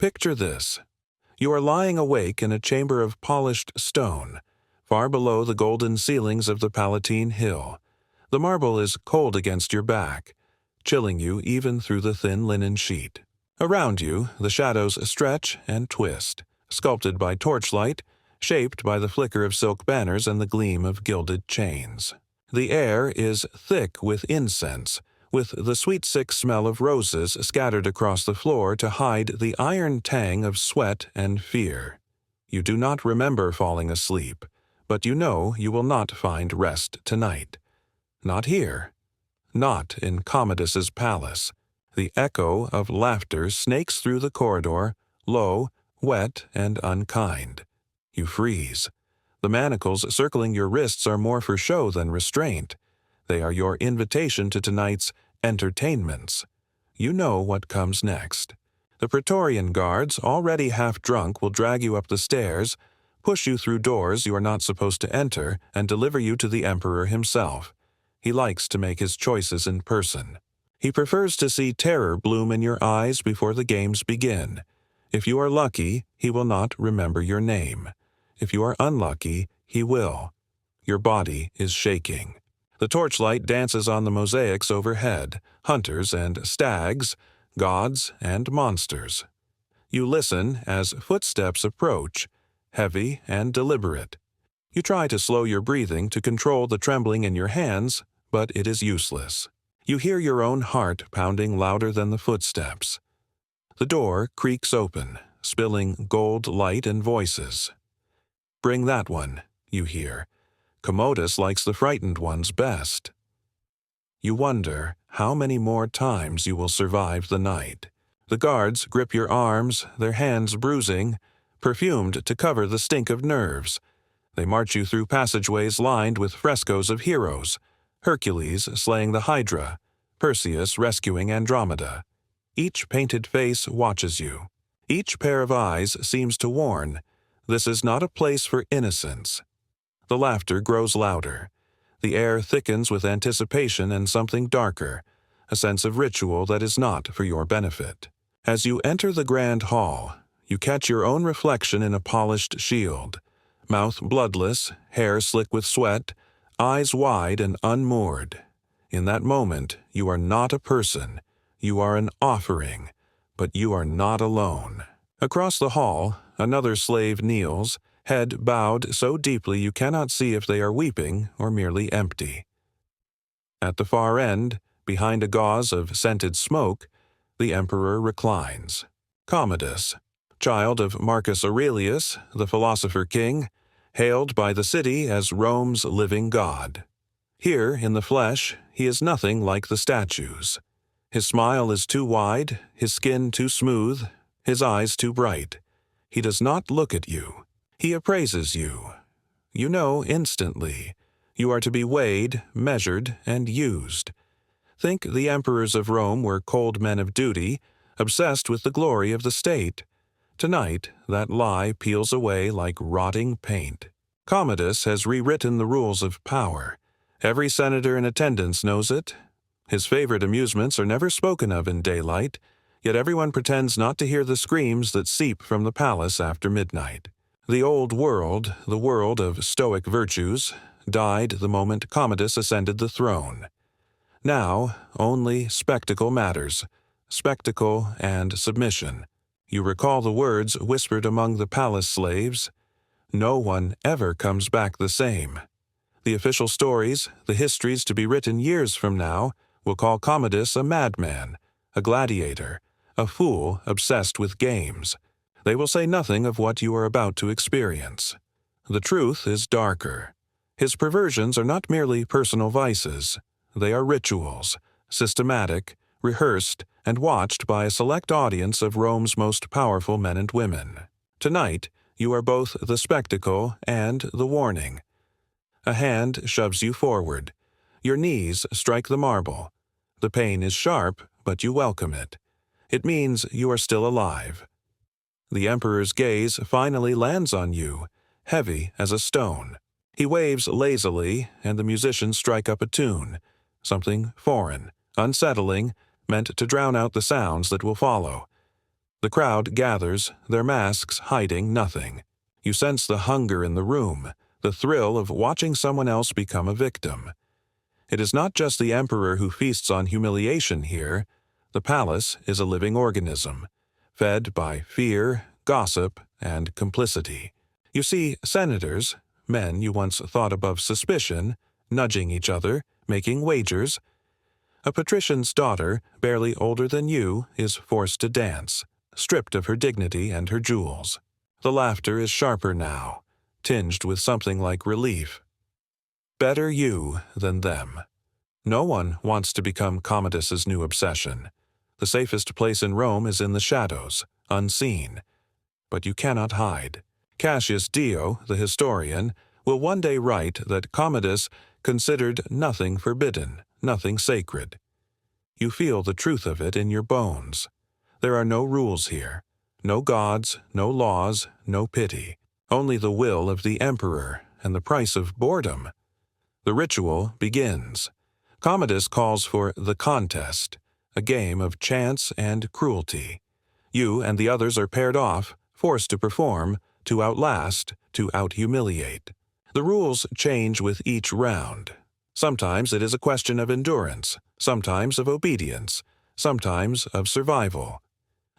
Picture this. You are lying awake in a chamber of polished stone, far below the golden ceilings of the Palatine Hill. The marble is cold against your back, chilling you even through the thin linen sheet. Around you, the shadows stretch and twist, sculpted by torchlight, shaped by the flicker of silk banners and the gleam of gilded chains. The air is thick with incense, with the sweet-sick smell of roses scattered across the floor to hide the iron tang of sweat and fear. You do not remember falling asleep, but you know you will not find rest tonight. Not here. Not in Commodus's palace. The echo of laughter snakes through the corridor, low, wet, and unkind. You freeze. The manacles circling your wrists are more for show than restraint. They are your invitation to tonight's entertainments. You know what comes next. The Praetorian guards, already half drunk, will drag you up the stairs, push you through doors you are not supposed to enter, and deliver you to the emperor himself. He likes to make his choices in person. He prefers to see terror bloom in your eyes before the games begin. If you are lucky, he will not remember your name. If you are unlucky, he will. Your body is shaking. The torchlight dances on the mosaics overhead, hunters and stags, gods and monsters. You listen as footsteps approach, heavy and deliberate. You try to slow your breathing to control the trembling in your hands, but it is useless. You hear your own heart pounding louder than the footsteps. The door creaks open, spilling gold light and voices. "Bring that one," you hear. "Commodus likes the frightened ones best." You wonder how many more times you will survive the night. The guards grip your arms, their hands bruising, perfumed to cover the stink of nerves. They march you through passageways lined with frescoes of heroes, Hercules slaying the Hydra, Perseus rescuing Andromeda. Each painted face watches you. Each pair of eyes seems to warn, this is not a place for innocence. The laughter grows louder. The air thickens with anticipation and something darker, a sense of ritual that is not for your benefit. As you enter the grand hall, you catch your own reflection in a polished shield, mouth bloodless, hair slick with sweat, eyes wide and unmoored. In that moment, you are not a person. You are an offering, but you are not alone. Across the hall, another slave kneels, head bowed so deeply you cannot see if they are weeping or merely empty. At the far end, behind a gauze of scented smoke, the emperor reclines. Commodus, child of Marcus Aurelius, the philosopher king, hailed by the city as Rome's living god. Here, in the flesh, he is nothing like the statues. His smile is too wide, his skin too smooth, his eyes too bright. He does not look at you. He appraises you. You know instantly. You are to be weighed, measured, and used. Think the emperors of Rome were cold men of duty, obsessed with the glory of the state. Tonight, that lie peels away like rotting paint. Commodus has rewritten the rules of power. Every senator in attendance knows it. His favorite amusements are never spoken of in daylight, yet everyone pretends not to hear the screams that seep from the palace after midnight. The old world, the world of stoic virtues, died the moment Commodus ascended the throne. Now, only spectacle matters, spectacle and submission. You recall the words whispered among the palace slaves, "No one ever comes back the same." The official stories, the histories to be written years from now, will call Commodus a madman, a gladiator, a fool obsessed with games. They will say nothing of what you are about to experience. The truth is darker. His perversions are not merely personal vices. They are rituals, systematic, rehearsed, and watched by a select audience of Rome's most powerful men and women. Tonight, you are both the spectacle and the warning. A hand shoves you forward. Your knees strike the marble. The pain is sharp, but you welcome it. It means you are still alive. The emperor's gaze finally lands on you, heavy as a stone. He waves lazily, and the musicians strike up a tune, something foreign, unsettling, meant to drown out the sounds that will follow. The crowd gathers, their masks hiding nothing. You sense the hunger in the room, the thrill of watching someone else become a victim. It is not just the emperor who feasts on humiliation here. The palace is a living organism, fed by fear, gossip, and complicity. You see senators, men you once thought above suspicion, nudging each other, making wagers. A patrician's daughter, barely older than you, is forced to dance, stripped of her dignity and her jewels. The laughter is sharper now, tinged with something like relief. Better you than them. No one wants to become Commodus's new obsession. The safest place in Rome is in the shadows, unseen. But you cannot hide. Cassius Dio, the historian, will one day write that Commodus considered nothing forbidden, nothing sacred. You feel the truth of it in your bones. There are no rules here, no gods, no laws, no pity, only the will of the emperor and the price of boredom. The ritual begins. Commodus calls for the contest, a game of chance and cruelty. You and the others are paired off, forced to perform, to outlast, to out-humiliate. The rules change with each round. Sometimes it is a question of endurance, sometimes of obedience, sometimes of survival.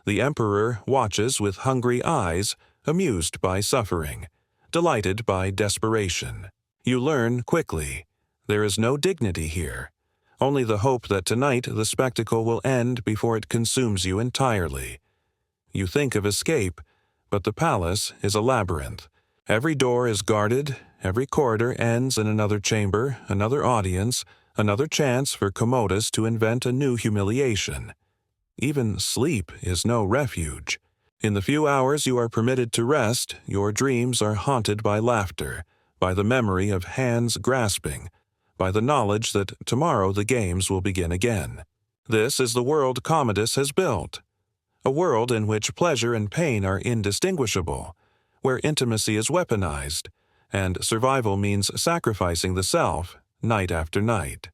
The emperor watches with hungry eyes, amused by suffering, delighted by desperation. You learn quickly. There is no dignity here, only the hope that tonight the spectacle will end before it consumes you entirely. You think of escape, but the palace is a labyrinth. Every door is guarded, every corridor ends in another chamber, another audience, another chance for Commodus to invent a new humiliation. Even sleep is no refuge. In the few hours you are permitted to rest, your dreams are haunted by laughter, by the memory of hands grasping, by the knowledge that tomorrow the games will begin again. This is the world Commodus has built. A world in which pleasure and pain are indistinguishable, where intimacy is weaponized, and survival means sacrificing the self night after night.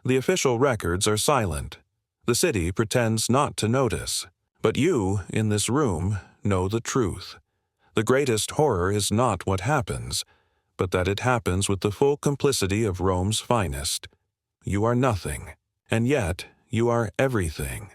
The official records are silent. The city pretends not to notice. But you, in this room, know the truth. The greatest horror is not what happens, but that it happens with the full complicity of Rome's finest. You are nothing, and yet you are everything.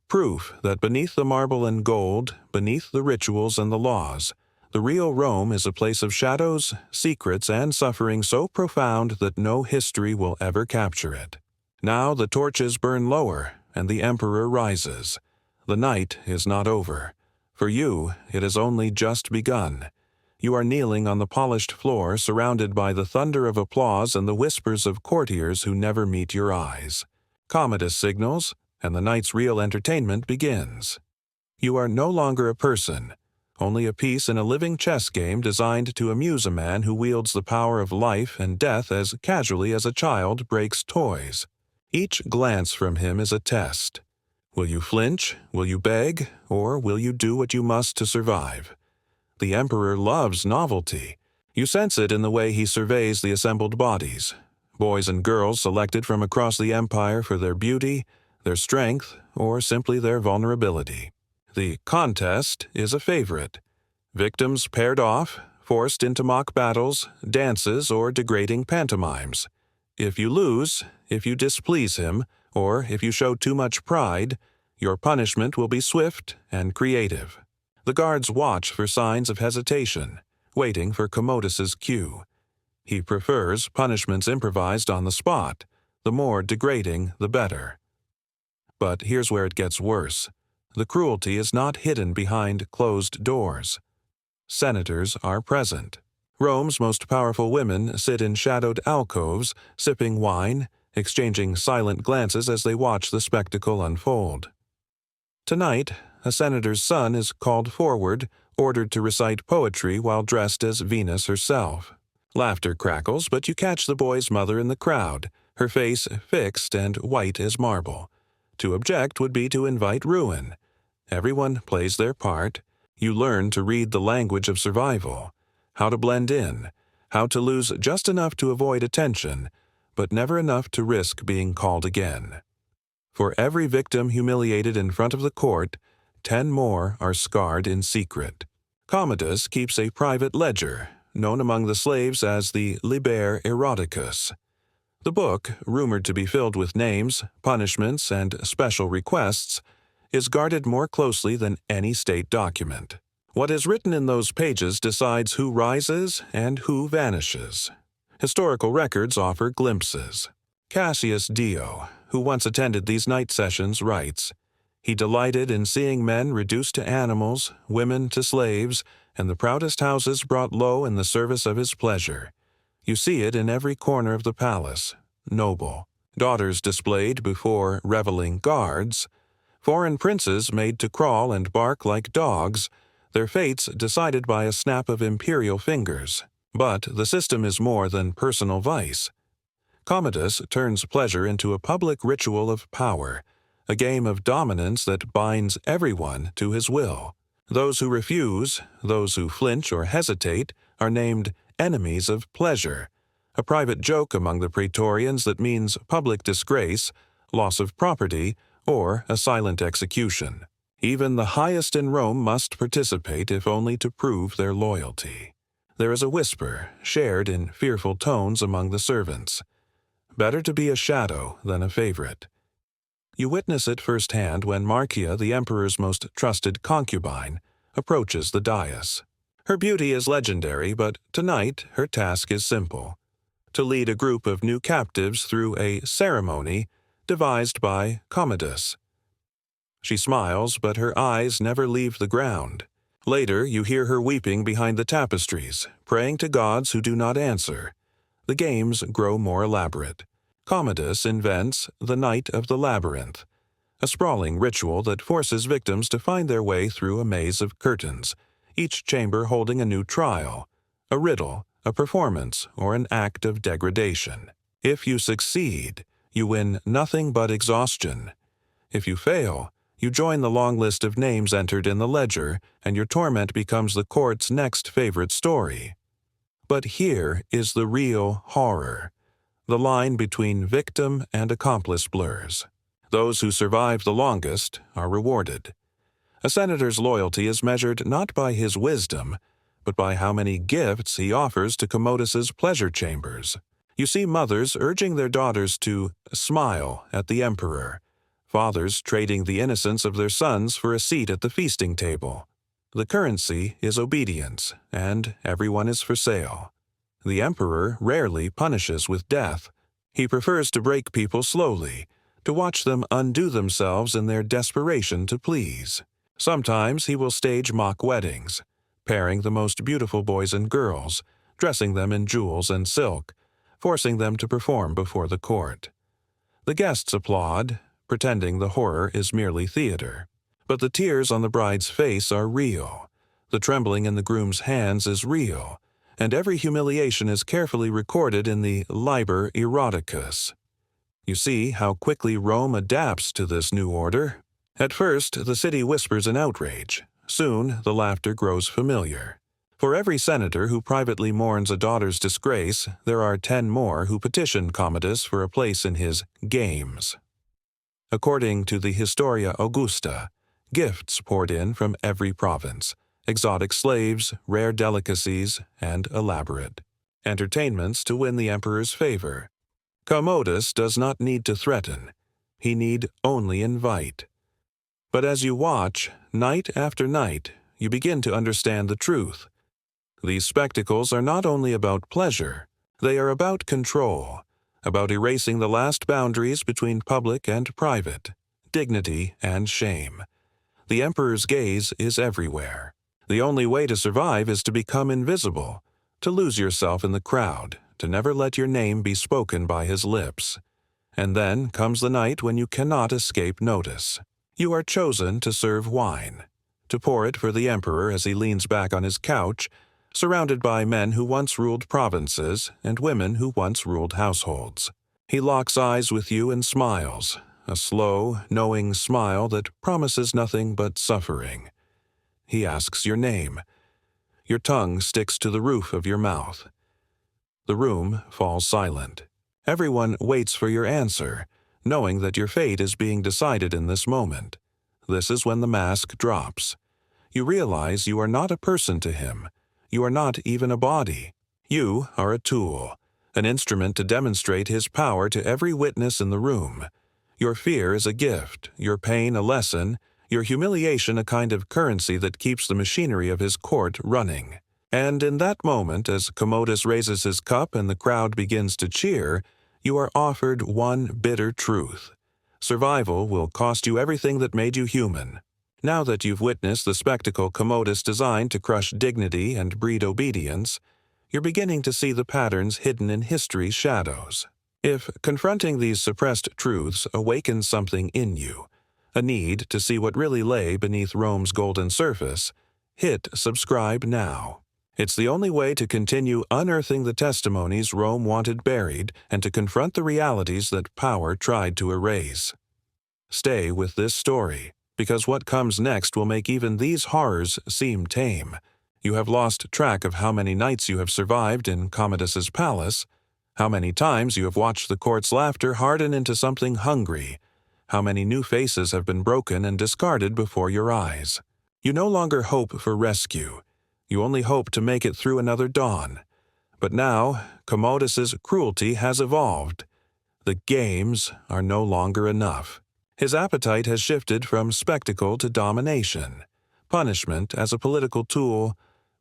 Proof that beneath the marble and gold, beneath the rituals and the laws, the real Rome is a place of shadows, secrets, and suffering so profound that no history will ever capture it. Now the torches burn lower, and the emperor rises. The night is not over. For you, it has only just begun. You are kneeling on the polished floor, surrounded by the thunder of applause and the whispers of courtiers who never meet your eyes. Commodus signals, and the night's real entertainment begins. You are no longer a person, only a piece in a living chess game designed to amuse a man who wields the power of life and death as casually as a child breaks toys. Each glance from him is a test. Will you flinch, will you beg, or will you do what you must to survive? The emperor loves novelty. You sense it in the way he surveys the assembled bodies, boys and girls selected from across the empire for their beauty, their strength, or simply their vulnerability. The contest is a favorite. Victims paired off, forced into mock battles, dances, or degrading pantomimes. If you lose, if you displease him, or if you show too much pride, your punishment will be swift and creative. The guards watch for signs of hesitation, waiting for Commodus's cue. He prefers punishments improvised on the spot. The more degrading, the better. But here's where it gets worse. The cruelty is not hidden behind closed doors. Senators are present. Rome's most powerful women sit in shadowed alcoves, sipping wine, exchanging silent glances as they watch the spectacle unfold. Tonight, a senator's son is called forward, ordered to recite poetry while dressed as Venus herself. Laughter crackles, but you catch the boy's mother in the crowd, her face fixed and white as marble. To object would be to invite ruin. Everyone plays their part. You learn to read the language of survival, how to blend in, how to lose just enough to avoid attention, but never enough to risk being called again. For every victim humiliated in front of the court, 10 more are scarred in secret. Commodus keeps a private ledger, known among the slaves as the Liber Eroticus. The book, rumored to be filled with names, punishments, and special requests, is guarded more closely than any state document. What is written in those pages decides who rises and who vanishes. Historical records offer glimpses. Cassius Dio, who once attended these night sessions, writes, "He delighted in seeing men reduced to animals, women to slaves, and the proudest houses brought low in the service of his pleasure. You see it in every corner of the palace, noble. Daughters displayed before reveling guards, foreign princes made to crawl and bark like dogs, their fates decided by a snap of imperial fingers. But the system is more than personal vice. Commodus turns pleasure into a public ritual of power, a game of dominance that binds everyone to his will. Those who refuse, those who flinch or hesitate, are named enemies of pleasure, a private joke among the praetorians that means public disgrace, loss of property, or a silent execution. Even the highest in Rome must participate if only to prove their loyalty. There is a whisper, shared in fearful tones among the servants. Better to be a shadow than a favorite. You witness it firsthand when Marcia, the emperor's most trusted concubine, approaches the dais. Her beauty is legendary, but tonight her task is simple: to lead a group of new captives through a ceremony devised by Commodus. She smiles, but her eyes never leave the ground. Later, you hear her weeping behind the tapestries, praying to gods who do not answer. The games grow more elaborate. Commodus invents the Night of the Labyrinth, a sprawling ritual that forces victims to find their way through a maze of curtains, each chamber holding a new trial, a riddle, a performance, or an act of degradation. If you succeed, you win nothing but exhaustion. If you fail, you join the long list of names entered in the ledger, and your torment becomes the court's next favorite story. But here is the real horror. The line between victim and accomplice blurs. Those who survive the longest are rewarded. A senator's loyalty is measured not by his wisdom, but by how many gifts he offers to Commodus's pleasure chambers. You see mothers urging their daughters to smile at the emperor, fathers trading the innocence of their sons for a seat at the feasting table. The currency is obedience, and everyone is for sale. The emperor rarely punishes with death. He prefers to break people slowly, to watch them undo themselves in their desperation to please. Sometimes he will stage mock weddings, pairing the most beautiful boys and girls, dressing them in jewels and silk, forcing them to perform before the court. The guests applaud, pretending the horror is merely theater. But the tears on the bride's face are real. The trembling in the groom's hands is real, and every humiliation is carefully recorded in the Liber Eroticus. You see how quickly Rome adapts to this new order. At first, the city whispers in outrage. Soon, the laughter grows familiar. For every senator who privately mourns a daughter's disgrace, there are 10 more who petition Commodus for a place in his games. According to the Historia Augusta, gifts poured in from every province, exotic slaves, rare delicacies, and elaborate entertainments to win the emperor's favor. Commodus does not need to threaten. He need only invite. But as you watch, night after night, you begin to understand the truth. These spectacles are not only about pleasure, they are about control, about erasing the last boundaries between public and private, dignity and shame. The emperor's gaze is everywhere. The only way to survive is to become invisible, to lose yourself in the crowd, to never let your name be spoken by his lips. And then comes the night when you cannot escape notice. You are chosen to serve wine, to pour it for the emperor as he leans back on his couch, surrounded by men who once ruled provinces and women who once ruled households. He locks eyes with you and smiles, a slow, knowing smile that promises nothing but suffering. He asks your name. Your tongue sticks to the roof of your mouth. The room falls silent. Everyone waits for your answer, knowing that your fate is being decided in this moment. this is when the mask drops. You realize you are not a person to him. You are not even a body. You are a tool, an instrument to demonstrate his power to every witness in the room. Your fear is a gift, your pain a lesson, your humiliation a kind of currency that keeps the machinery of his court running. And in that moment, as Commodus raises his cup and the crowd begins to cheer, you are offered one bitter truth. Survival will cost you everything that made you human. Now that you've witnessed the spectacle Commodus designed to crush dignity and breed obedience, you're beginning to see the patterns hidden in history's shadows. If confronting these suppressed truths awakens something in you, a need to see what really lay beneath Rome's golden surface, hit subscribe now. It's the only way to continue unearthing the testimonies Rome wanted buried and to confront the realities that power tried to erase. Stay with this story, because what comes next will make even these horrors seem tame. You have lost track of how many nights you have survived in Commodus's palace, how many times you have watched the court's laughter harden into something hungry, how many new faces have been broken and discarded before your eyes. You no longer hope for rescue. You only hope to make it through another dawn. But now, Commodus's cruelty has evolved. The games are no longer enough. His appetite has shifted from spectacle to domination, punishment as a political tool,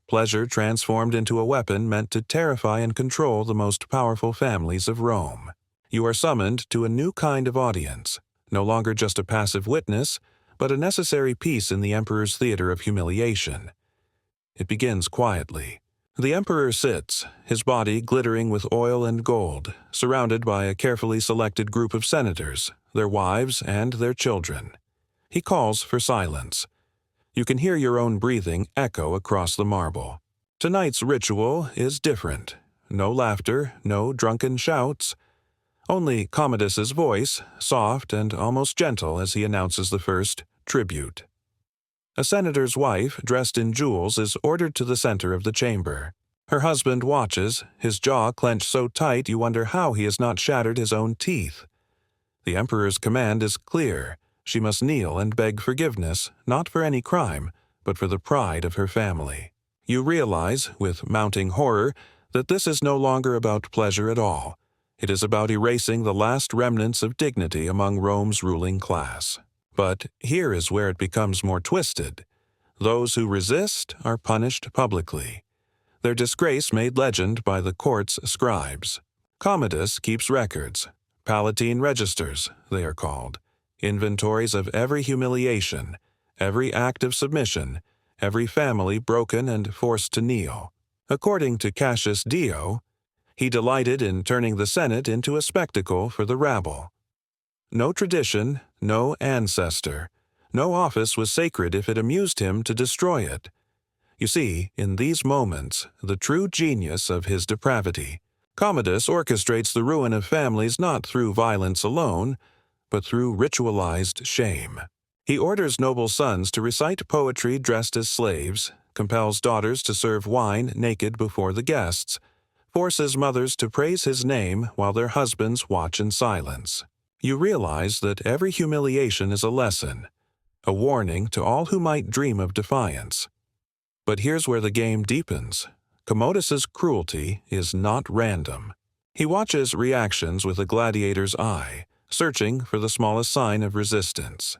pleasure transformed into a weapon meant to terrify and control the most powerful families of Rome. You are summoned to a new kind of audience, no longer just a passive witness, but a necessary piece in the emperor's theater of humiliation. It begins quietly. The emperor sits, his body glittering with oil and gold, surrounded by a carefully selected group of senators, their wives, and their children. He calls for silence. You can hear your own breathing echo across the marble. Tonight's ritual is different. No laughter, no drunken shouts. Only Commodus's voice, soft and almost gentle as he announces the first tribute. A senator's wife, dressed in jewels, is ordered to the center of the chamber. Her husband watches, his jaw clenched so tight you wonder how he has not shattered his own teeth. The emperor's command is clear. She must kneel and beg forgiveness, not for any crime, but for the pride of her family. You realize, with mounting horror, that this is no longer about pleasure at all. It is about erasing the last remnants of dignity among Rome's ruling class. But here is where it becomes more twisted. Those who resist are punished publicly. Their disgrace made legend by the court's scribes. Commodus keeps records, Palatine registers, they are called, inventories of every humiliation, every act of submission, every family broken and forced to kneel. According to Cassius Dio, he delighted in turning the Senate into a spectacle for the rabble. No tradition, no ancestor, no office was sacred if it amused him to destroy it. You see, in these moments, the true genius of his depravity. Commodus orchestrates the ruin of families not through violence alone, but through ritualized shame. He orders noble sons to recite poetry dressed as slaves, compels daughters to serve wine naked before the guests, forces mothers to praise his name while their husbands watch in silence. You realize that every humiliation is a lesson, a warning to all who might dream of defiance. But here's where the game deepens. Commodus's cruelty is not random. He watches reactions with a gladiator's eye, searching for the smallest sign of resistance.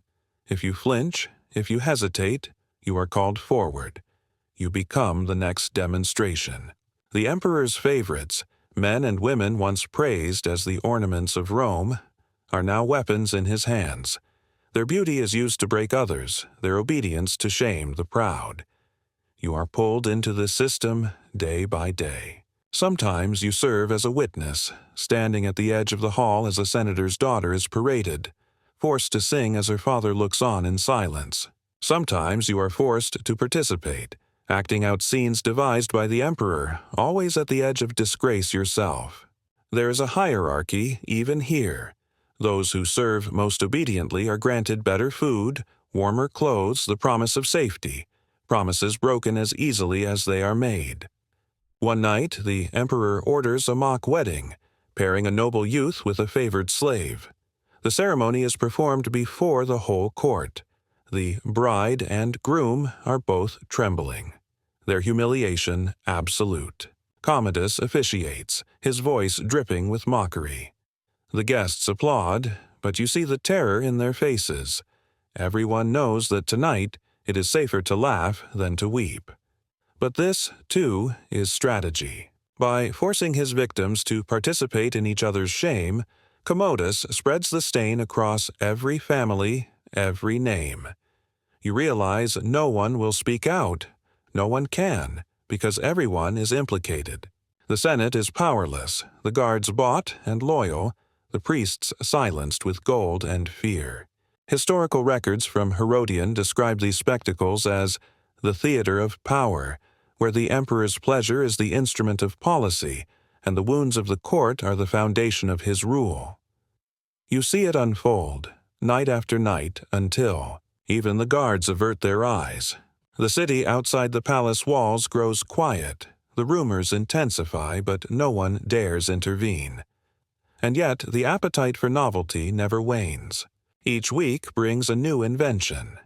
If you flinch, if you hesitate, you are called forward. You become the next demonstration. The emperor's favorites, men and women once praised as the ornaments of Rome, are now weapons in his hands. Their beauty is used to break others, their obedience to shame the proud. You are pulled into this system day by day. Sometimes you serve as a witness, standing at the edge of the hall as a senator's daughter is paraded, forced to sing as her father looks on in silence. Sometimes you are forced to participate, acting out scenes devised by the emperor, always at the edge of disgrace yourself. There is a hierarchy even here. Those who serve most obediently are granted better food, warmer clothes, the promise of safety, promises broken as easily as they are made. One night, the emperor orders a mock wedding, pairing a noble youth with a favored slave. The ceremony is performed before the whole court. The bride and groom are both trembling, their humiliation absolute. Commodus officiates, his voice dripping with mockery. The guests applaud, but you see the terror in their faces. Everyone knows that tonight it is safer to laugh than to weep. But this, too, is strategy. By forcing his victims to participate in each other's shame, Commodus spreads the stain across every family, every name. You realize no one will speak out. No one can, because everyone is implicated. The Senate is powerless, the guards bought and loyal, the priests silenced with gold and fear. Historical records from Herodian describe these spectacles as the theater of power, where the emperor's pleasure is the instrument of policy, and the wounds of the court are the foundation of his rule. You see it unfold, night after night, until even the guards avert their eyes. The city outside the palace walls grows quiet. The rumors intensify, but no one dares intervene. And yet the appetite for novelty never wanes. Each week brings a new invention.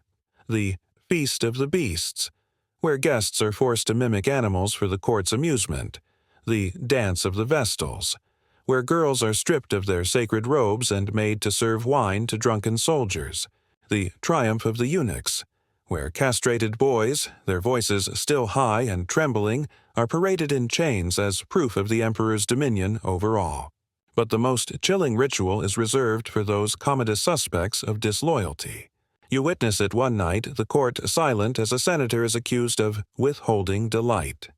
The Feast of the Beasts, where guests are forced to mimic animals for the court's amusement. The Dance of the Vestals, where girls are stripped of their sacred robes and made to serve wine to drunken soldiers. The Triumph of the Eunuchs, where castrated boys, their voices still high and trembling, are paraded in chains as proof of the emperor's dominion over all. But the most chilling ritual is reserved for those Commodus suspects of disloyalty. You witness it one night, the court silent as a senator is accused of withholding delight.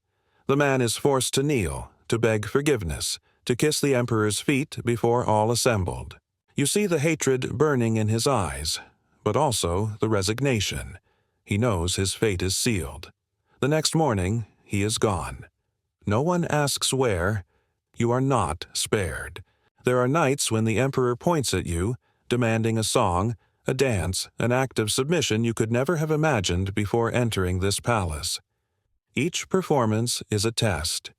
The man is forced to kneel, to beg forgiveness, to kiss the emperor's feet before all assembled. You see the hatred burning in his eyes, but also the resignation. He knows his fate is sealed. The next morning, he is gone. No one asks where. You are not spared. There are nights when the emperor points at you, demanding a song, a dance, an act of submission you could never have imagined before entering this palace. Each performance is a test.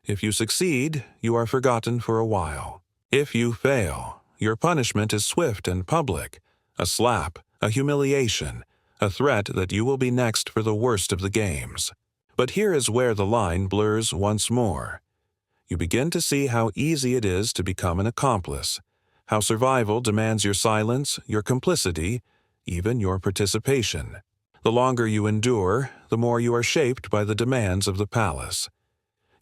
If you succeed, you are forgotten for a while. If you fail, your punishment is swift and public, a slap, a humiliation, a threat that you will be next for the worst of the games. But here is where the line blurs once more. You begin to see how easy it is to become an accomplice, how survival demands your silence, your complicity, even your participation. The longer you endure, the more you are shaped by the demands of the palace.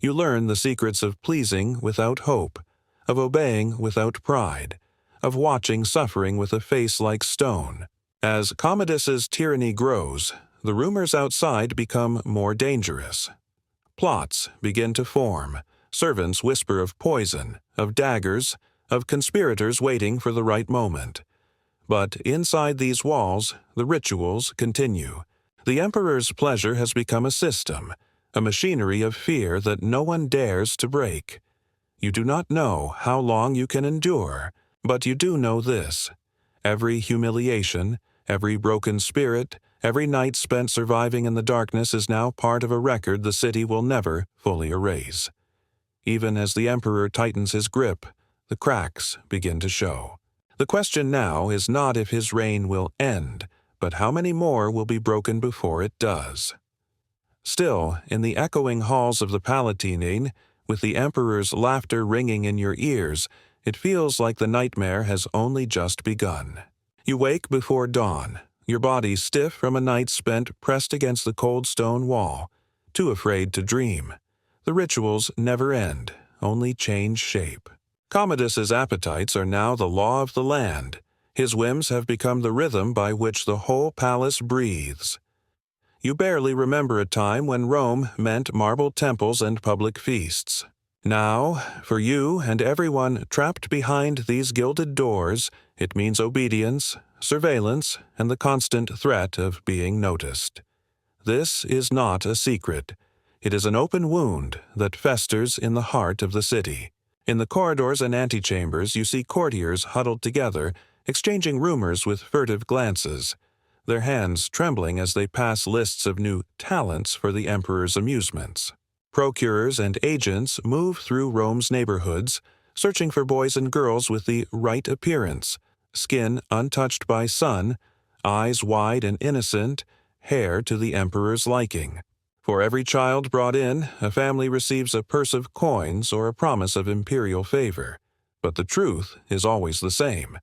You learn the secrets of pleasing without hope, of obeying without pride, of watching suffering with a face like stone. As Commodus's tyranny grows, the rumors outside become more dangerous. Plots begin to form. Servants whisper of poison, of daggers, of conspirators waiting for the right moment. But inside these walls, the rituals continue. The emperor's pleasure has become a system, a machinery of fear that no one dares to break. You do not know how long you can endure, but you do know this. Every humiliation, every broken spirit, every night spent surviving in the darkness is now part of a record the city will never fully erase. Even as the emperor tightens his grip, the cracks begin to show. The question now is not if his reign will end, but how many more will be broken before it does. Still, in the echoing halls of the Palatine, with the emperor's laughter ringing in your ears, it feels like the nightmare has only just begun. You wake before dawn, your body stiff from a night spent pressed against the cold stone wall, too afraid to dream. The rituals never end, only change shape. Commodus's appetites are now the law of the land. His whims have become the rhythm by which the whole palace breathes. You barely remember a time when Rome meant marble temples and public feasts. Now, for you and everyone trapped behind these gilded doors, it means obedience, surveillance, and the constant threat of being noticed. This is not a secret. It is an open wound that festers in the heart of the city. In the corridors and antechambers you see courtiers huddled together, exchanging rumors with furtive glances, their hands trembling as they pass lists of new talents for the emperor's amusements. Procurers and agents move through Rome's neighborhoods, searching for boys and girls with the right appearance, skin untouched by sun, eyes wide and innocent, hair to the emperor's liking. For every child brought in, a family receives a purse of coins or a promise of imperial favor. But the truth is always the same.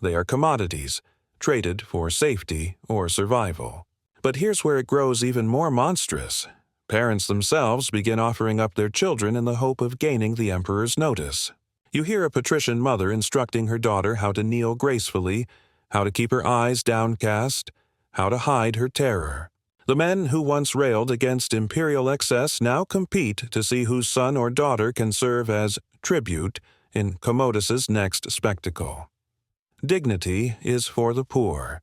They are commodities, traded for safety or survival. But here's where it grows even more monstrous. Parents themselves begin offering up their children in the hope of gaining the emperor's notice. You hear a patrician mother instructing her daughter how to kneel gracefully, how to keep her eyes downcast, how to hide her terror. The men who once railed against imperial excess now compete to see whose son or daughter can serve as tribute in Commodus's next spectacle. Dignity is for the poor.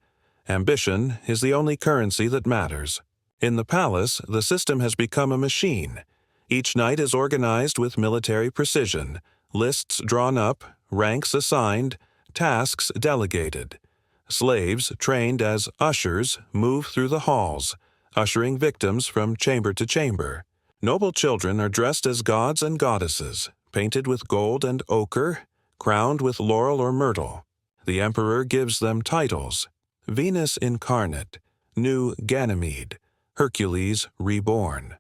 Ambition is the only currency that matters. In the palace, the system has become a machine. Each night is organized with military precision, lists drawn up, ranks assigned, tasks delegated. Slaves, trained as ushers, move through the halls, ushering victims from chamber to chamber. Noble children are dressed as gods and goddesses, painted with gold and ochre, crowned with laurel or myrtle. The emperor gives them titles: Venus incarnate, new Ganymede, Hercules reborn.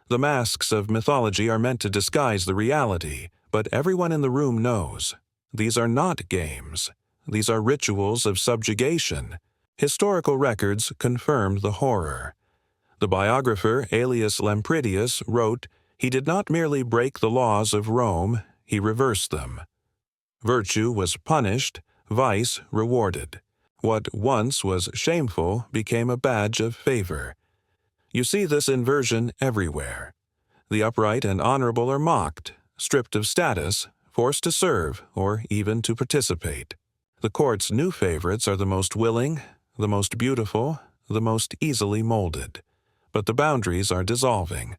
The masks of mythology are meant to disguise the reality, but everyone in the room knows. These are not games. These are rituals of subjugation. Historical records confirm the horror. The biographer Aelius Lampridius wrote, "He did not merely break the laws of Rome, he reversed them." Virtue was punished, vice rewarded. What once was shameful became a badge of favor. You see this inversion everywhere. The upright and honorable are mocked, stripped of status, forced to serve, or even to participate. The court's new favorites are the most willing, the most beautiful, the most easily molded. But the boundaries are dissolving.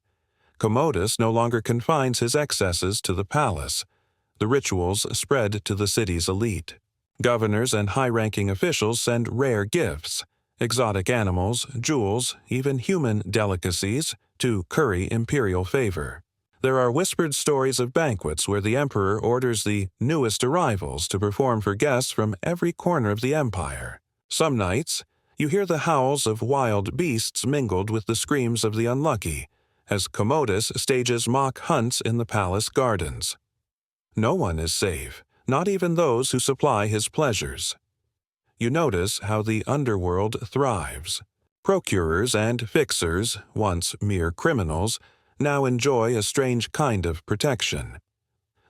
Commodus no longer confines his excesses to the palace. The rituals spread to the city's elite. Governors and high-ranking officials send rare gifts, exotic animals, jewels, even human delicacies, to curry imperial favor. There are whispered stories of banquets where the emperor orders the newest arrivals to perform for guests from every corner of the empire. Some nights, you hear the howls of wild beasts mingled with the screams of the unlucky, as Commodus stages mock hunts in the palace gardens. No one is safe, not even those who supply his pleasures. You notice how the underworld thrives. Procurers and fixers, once mere criminals, now enjoy a strange kind of protection.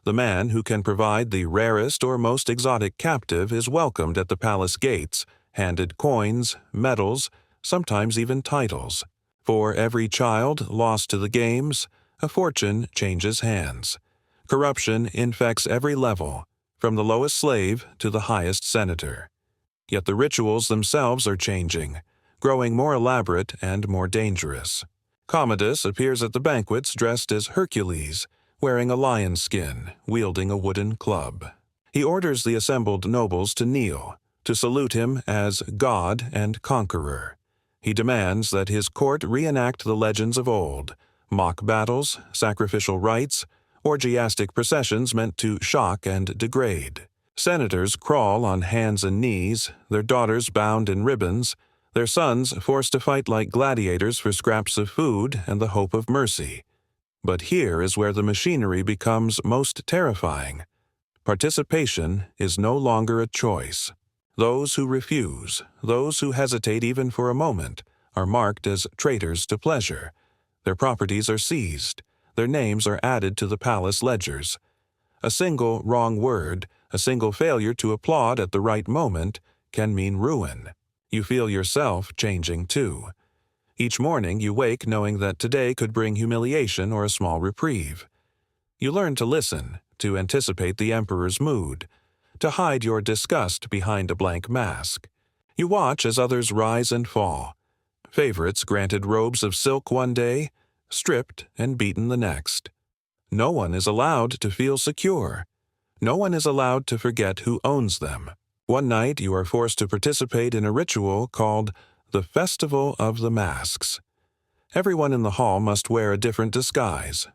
The man who can provide the rarest or most exotic captive is welcomed at the palace gates, handed coins, medals, sometimes even titles. For every child lost to the games, a fortune changes hands. Corruption infects every level, from the lowest slave to the highest senator. Yet the rituals themselves are changing, growing more elaborate and more dangerous. Commodus appears at the banquets dressed as Hercules, wearing a lion's skin, wielding a wooden club. He orders the assembled nobles to kneel, to salute him as god and conqueror. He demands that his court reenact the legends of old: mock battles, sacrificial rites, orgiastic processions meant to shock and degrade. Senators crawl on hands and knees, their daughters bound in ribbons, their sons forced to fight like gladiators for scraps of food and the hope of mercy. But here is where the machinery becomes most terrifying. Participation is no longer a choice. Those who refuse, those who hesitate even for a moment, are marked as traitors to pleasure. Their properties are seized. Their names are added to the palace ledgers. A single wrong word, a single failure to applaud at the right moment, can mean ruin. You feel yourself changing too. Each morning you wake knowing that today could bring humiliation or a small reprieve. You learn to listen, to anticipate the emperor's mood, to hide your disgust behind a blank mask. You watch as others rise and fall. Favorites granted robes of silk one day, stripped and beaten the next. No one is allowed to feel secure. No one is allowed to forget who owns them. One night you are forced to participate in a ritual called the Festival of the Masks. Everyone in the hall must wear a different disguise.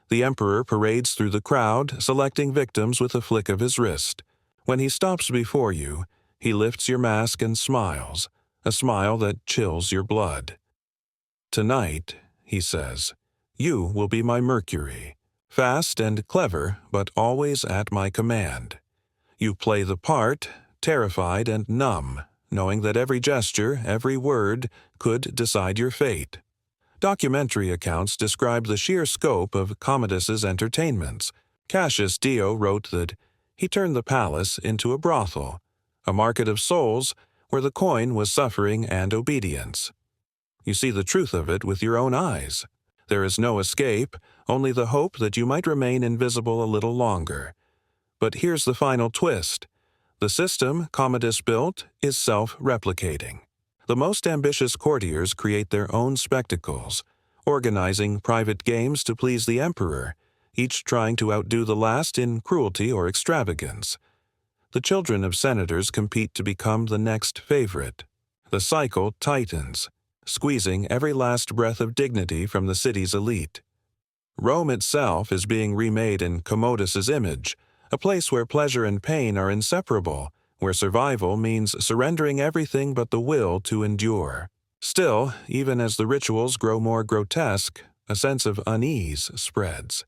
The emperor parades through the crowd, selecting victims with a flick of his wrist. When he stops before you, he lifts your mask and smiles, a smile that chills your blood. "Tonight," he says, "you will be my Mercury, fast and clever, but always at my command. You play the part, terrified and numb, knowing that every gesture, every word, could decide your fate." Documentary accounts describe the sheer scope of Commodus's entertainments. Cassius Dio wrote that he turned the palace into a brothel, a market of souls where the coin was suffering and obedience. You see the truth of it with your own eyes. There is no escape, only the hope that you might remain invisible a little longer. But here's the final twist. The system Commodus built is self-replicating. The most ambitious courtiers create their own spectacles, organizing private games to please the emperor, each trying to outdo the last in cruelty or extravagance. The children of senators compete to become the next favorite. The cycle tightens, squeezing every last breath of dignity from the city's elite. Rome itself is being remade in Commodus's image, a place where pleasure and pain are inseparable, where survival means surrendering everything but the will to endure. Still, even as the rituals grow more grotesque, a sense of unease spreads.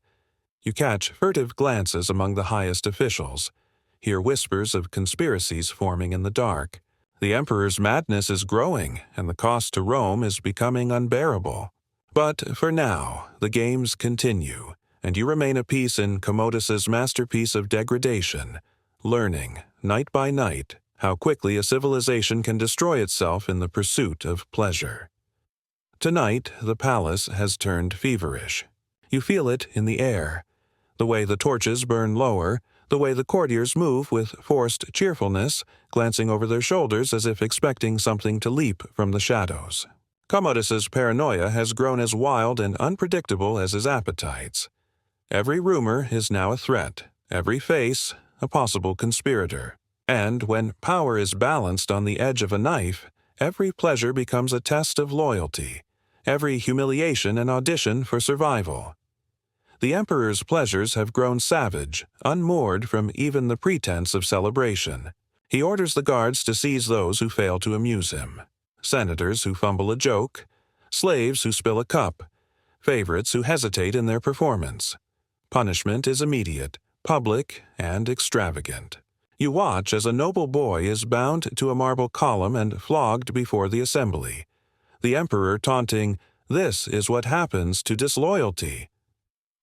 You catch furtive glances among the highest officials, hear whispers of conspiracies forming in the dark. The emperor's madness is growing, and the cost to Rome is becoming unbearable. But for now, the games continue, and you remain a piece in Commodus's masterpiece of degradation, learning, night by night, how quickly a civilization can destroy itself in the pursuit of pleasure. Tonight, the palace has turned feverish. You feel it in the air, the way the torches burn lower, the way the courtiers move with forced cheerfulness, glancing over their shoulders as if expecting something to leap from the shadows. Commodus's paranoia has grown as wild and unpredictable as his appetites. Every rumor is now a threat, every face a possible conspirator. And when power is balanced on the edge of a knife, every pleasure becomes a test of loyalty, every humiliation an audition for survival. The emperor's pleasures have grown savage, unmoored from even the pretense of celebration. He orders the guards to seize those who fail to amuse him. Senators who fumble a joke, slaves who spill a cup, favorites who hesitate in their performance. Punishment is immediate, public, and extravagant. You watch as a noble boy is bound to a marble column and flogged before the assembly. The emperor taunting, "This is what happens to disloyalty."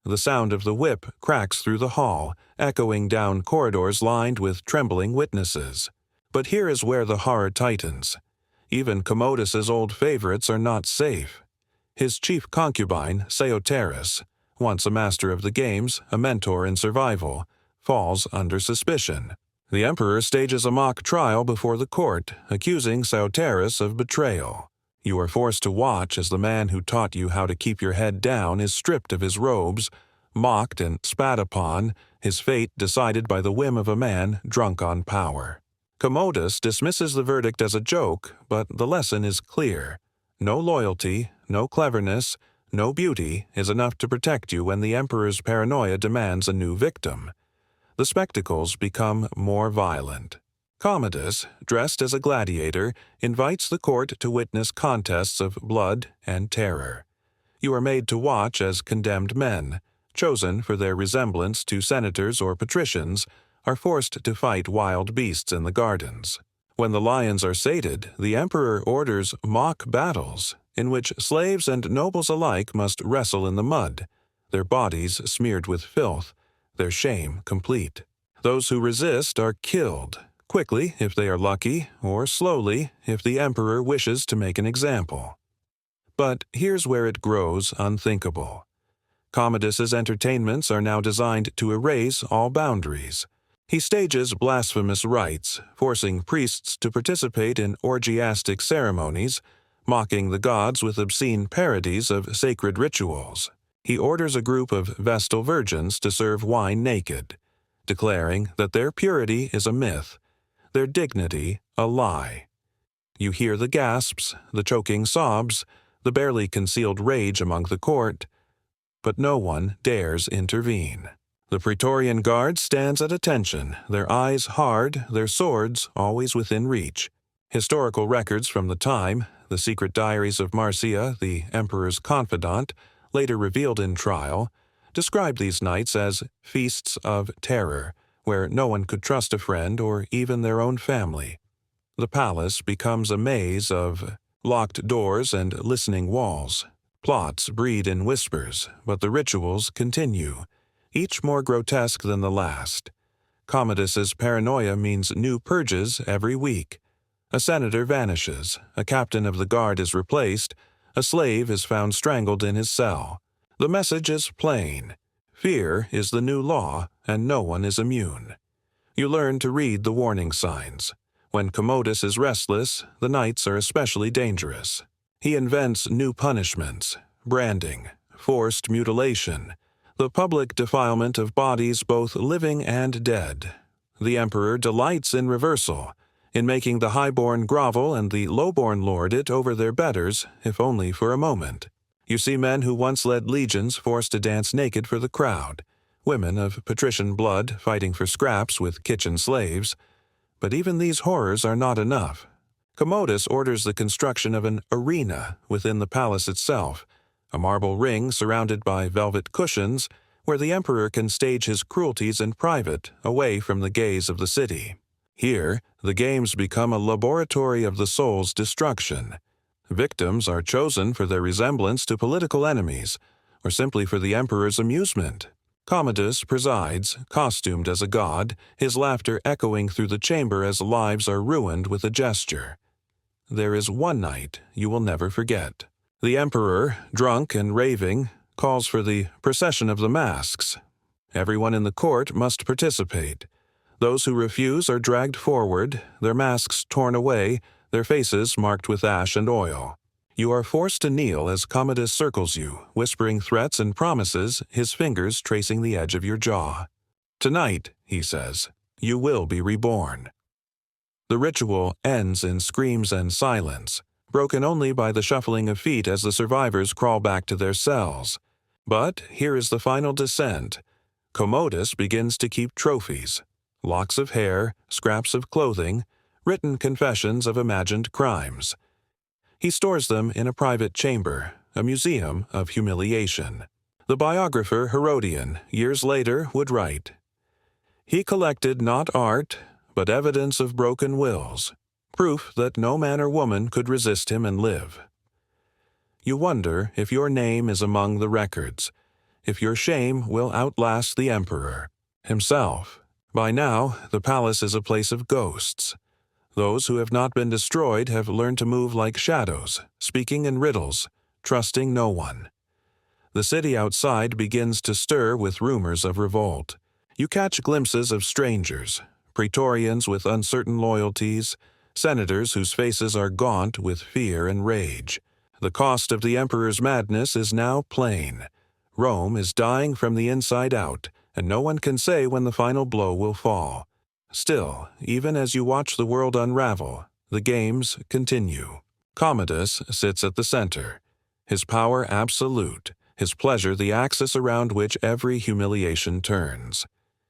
The sound of the whip cracks through the hall, echoing down corridors lined with trembling witnesses. But here is where the horror tightens. Even Commodus's old favorites are not safe. His chief concubine, Seoteris, once a master of the games, a mentor in survival, falls under suspicion. The emperor stages a mock trial before the court, accusing Seoteris of betrayal. You are forced to watch as the man who taught you how to keep your head down is stripped of his robes, mocked and spat upon, his fate decided by the whim of a man drunk on power. Commodus dismisses the verdict as a joke, but the lesson is clear. No loyalty, no cleverness, no beauty is enough to protect you when the emperor's paranoia demands a new victim. The spectacles become more violent. Commodus, dressed as a gladiator, invites the court to witness contests of blood and terror. You are made to watch as condemned men, chosen for their resemblance to senators or patricians, are forced to fight wild beasts in the gardens. When the lions are sated, the emperor orders mock battles, in which slaves and nobles alike must wrestle in the mud, their bodies smeared with filth, their shame complete. Those who resist are killed, quickly if they are lucky, or slowly if the emperor wishes to make an example. But here's where it grows unthinkable. Commodus's entertainments are now designed to erase all boundaries. He stages blasphemous rites, forcing priests to participate in orgiastic ceremonies, mocking the gods with obscene parodies of sacred rituals. He orders a group of Vestal virgins to serve wine naked, declaring that their purity is a myth, their dignity a lie. You hear the gasps, the choking sobs, the barely concealed rage among the court, but no one dares intervene. The Praetorian Guard stands at attention, their eyes hard, their swords always within reach. Historical records from the time, the secret diaries of Marcia, the emperor's confidant, later revealed in trial, describe these nights as feasts of terror, where no one could trust a friend or even their own family. The palace becomes a maze of locked doors and listening walls. Plots breed in whispers, but the rituals continue, each more grotesque than the last. Commodus's paranoia means new purges every week. A senator vanishes, a captain of the guard is replaced, a slave is found strangled in his cell. The message is plain. Fear is the new law, and no one is immune. You learn to read the warning signs. When Commodus is restless, the nights are especially dangerous. He invents new punishments: branding, forced mutilation, the public defilement of bodies both living and dead. The emperor delights in reversal, in making the highborn grovel and the lowborn lord it over their betters, if only for a moment. You see men who once led legions forced to dance naked for the crowd, women of patrician blood fighting for scraps with kitchen slaves. But even these horrors are not enough. Commodus orders the construction of an arena within the palace itself, a marble ring surrounded by velvet cushions where the emperor can stage his cruelties in private, away from the gaze of the city. Here, the games become a laboratory of the soul's destruction. Victims are chosen for their resemblance to political enemies, or simply for the emperor's amusement. Commodus presides, costumed as a god, his laughter echoing through the chamber as lives are ruined with a gesture. There is one night you will never forget. The emperor, drunk and raving, calls for the procession of the masks. Everyone in the court must participate. Those who refuse are dragged forward, their masks torn away, their faces marked with ash and oil. You are forced to kneel as Commodus circles you, whispering threats and promises, his fingers tracing the edge of your jaw. Tonight, he says, you will be reborn. The ritual ends in screams and silence, broken only by the shuffling of feet as the survivors crawl back to their cells. But here is the final descent. Commodus begins to keep trophies: locks of hair, scraps of clothing, written confessions of imagined crimes. He stores them in a private chamber, a museum of humiliation. The biographer Herodian, years later, would write, "He collected not art, but evidence of broken wills, proof that no man or woman could resist him and live." You wonder if your name is among the records, if your shame will outlast the emperor himself. By now, the palace is a place of ghosts. Those who have not been destroyed have learned to move like shadows, speaking in riddles, trusting no one. The city outside begins to stir with rumors of revolt. You catch glimpses of strangers, praetorians with uncertain loyalties, senators whose faces are gaunt with fear and rage. The cost of the emperor's madness is now plain. Rome is dying from the inside out, and no one can say when the final blow will fall. Still, even as you watch the world unravel, the games continue. Commodus sits at the center, his power absolute, his pleasure the axis around which every humiliation turns.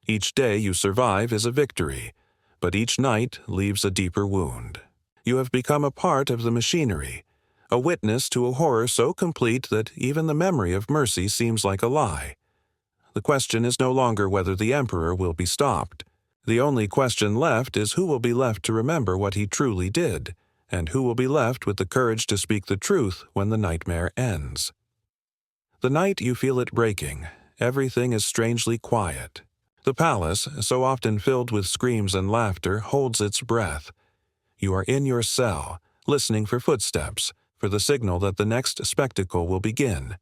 Each day you survive is a victory, but each night leaves a deeper wound. You have become a part of the machinery, a witness to a horror so complete that even the memory of mercy seems like a lie. The question is no longer whether the emperor will be stopped. The only question left is who will be left to remember what he truly did, and who will be left with the courage to speak the truth when the nightmare ends. The night you feel it breaking, everything is strangely quiet. The palace, so often filled with screams and laughter, holds its breath. You are in your cell, listening for footsteps, for the signal that the next spectacle will begin.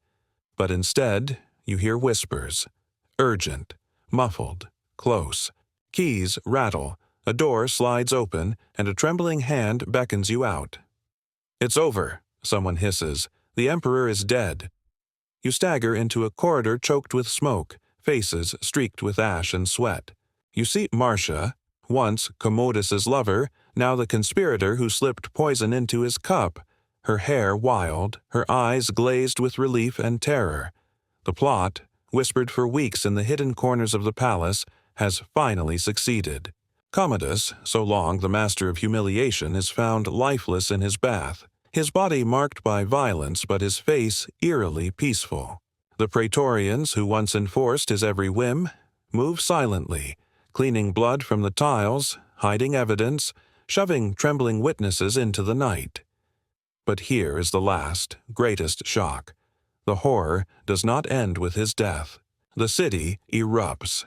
But instead, you hear whispers, urgent, muffled, close. Keys rattle, a door slides open, and a trembling hand beckons you out. "It's over," someone hisses. "The emperor is dead." You stagger into a corridor choked with smoke, faces streaked with ash and sweat. You see Marcia, once Commodus's lover, now the conspirator who slipped poison into his cup, her hair wild, her eyes glazed with relief and terror. The plot, whispered for weeks in the hidden corners of the palace, has finally succeeded. Commodus, so long the master of humiliation, is found lifeless in his bath, his body marked by violence but his face eerily peaceful. The praetorians who once enforced his every whim move silently, cleaning blood from the tiles, hiding evidence, shoving trembling witnesses into the night. But here is the last, greatest shock. The horror does not end with his death. The city erupts.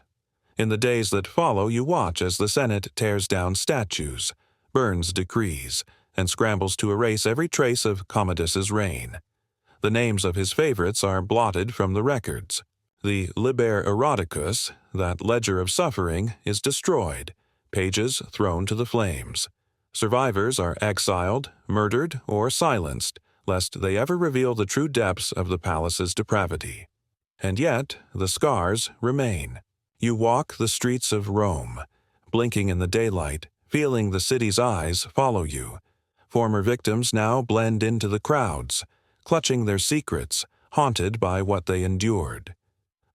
In the days that follow, you watch as the Senate tears down statues, burns decrees, and scrambles to erase every trace of Commodus's reign. The names of his favorites are blotted from the records. The Liber Eroticus, that ledger of suffering, is destroyed, pages thrown to the flames. Survivors are exiled, murdered, or silenced, lest they ever reveal the true depths of the palace's depravity. And yet, the scars remain. You walk the streets of Rome, blinking in the daylight, feeling the city's eyes follow you. Former victims now blend into the crowds, clutching their secrets, haunted by what they endured.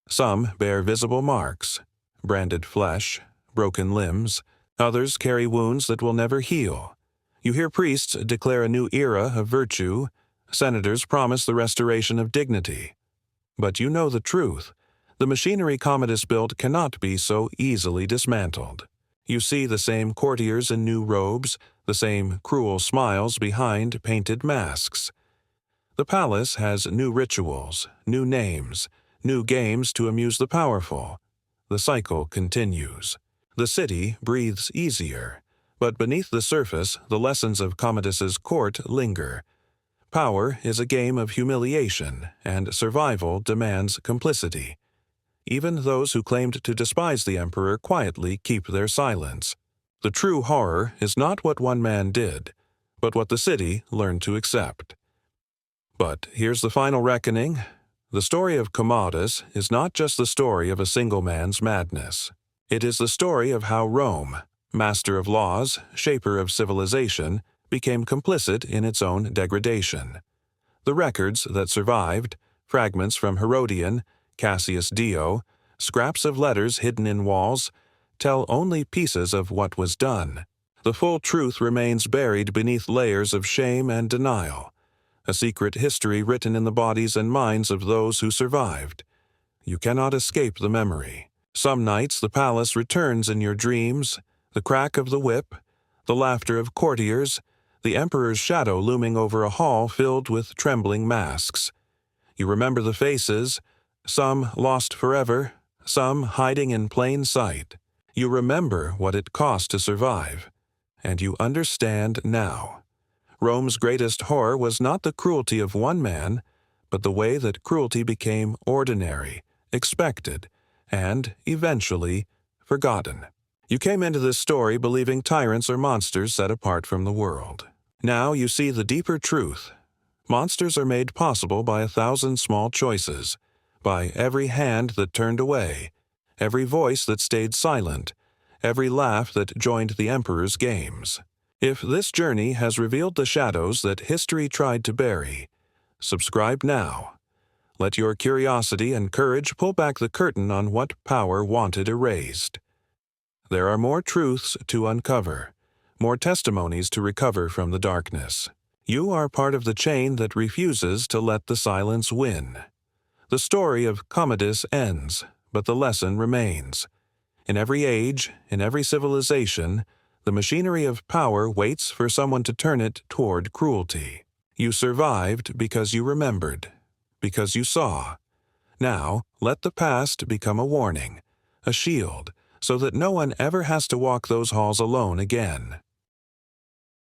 Some bear visible marks, branded flesh, broken limbs. Others carry wounds that will never heal. You hear priests declare a new era of virtue. Senators promise the restoration of dignity. But you know the truth. The machinery Commodus built cannot be so easily dismantled. You see the same courtiers in new robes, the same cruel smiles behind painted masks. The palace has new rituals, new names, new games to amuse the powerful. The cycle continues. The city breathes easier, but beneath the surface, the lessons of Commodus's court linger. Power is a game of humiliation, and survival demands complicity. Even those who claimed to despise the emperor quietly keep their silence. The true horror is not what one man did, but what the city learned to accept. But here's the final reckoning. The story of Commodus is not just the story of a single man's madness. It is the story of how Rome, master of laws, shaper of civilization, became complicit in its own degradation. The records that survived, fragments from Herodian, Cassius Dio, scraps of letters hidden in walls, tell only pieces of what was done. The full truth remains buried beneath layers of shame and denial, a secret history written in the bodies and minds of those who survived. You cannot escape the memory. Some nights the palace returns in your dreams, the crack of the whip, the laughter of courtiers, the emperor's shadow looming over a hall filled with trembling masks. You remember the faces, some lost forever, some hiding in plain sight. You remember what it cost to survive, and you understand now. Rome's greatest horror was not the cruelty of one man, but the way that cruelty became ordinary, expected, and, eventually, forgotten. You came into this story believing tyrants are monsters set apart from the world. Now you see the deeper truth. Monsters are made possible by 1,000 small choices, by every hand that turned away, every voice that stayed silent, every laugh that joined the emperor's games. If this journey has revealed the shadows that history tried to bury, subscribe now. Let your curiosity and courage pull back the curtain on what power wanted erased. There are more truths to uncover, more testimonies to recover from the darkness. You are part of the chain that refuses to let the silence win. The story of Commodus ends, but the lesson remains. In every age, in every civilization, the machinery of power waits for someone to turn it toward cruelty. You survived because you remembered, because you saw. Now, let the past become a warning, a shield, so that no one ever has to walk those halls alone again.